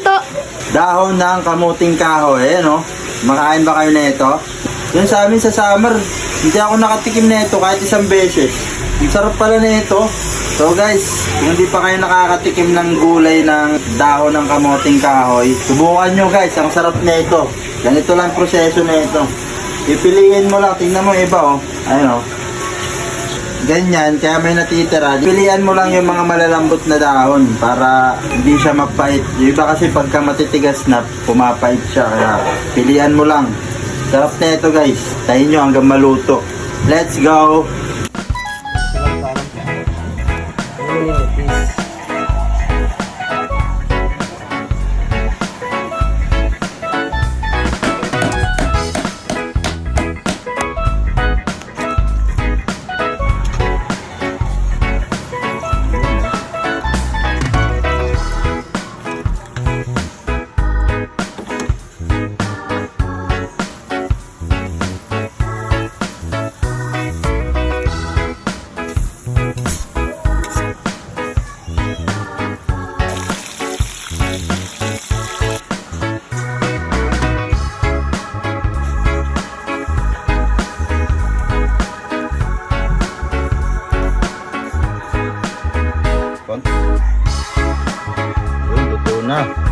to? Dahon ng kamuting kahoy. Ayan o. Makain ba kayo nito? Yun sa amin sa summer, hindi ako nakatikim nito kahit isang beses. Ang sarap pala nito. So guys, kung hindi pa kayo nakakatikim ng gulay ng dahon ng kamuting kahoy, subukan nyo guys, ang sarap nito. Ganito lang proseso nito. Pipiliin mo lang, tingnan mo iba o. Ayun o. Ganyan, kaya may natitira. Pilihan mo lang yung mga malalambot na dahon para hindi siya mapait. Yung iba kasi pagka matitigas na, pumapait siya. Kaya pilihan mo lang. Sarap na ito guys. Tayin nyo hanggang maluto. Let's go! Yun, luto na.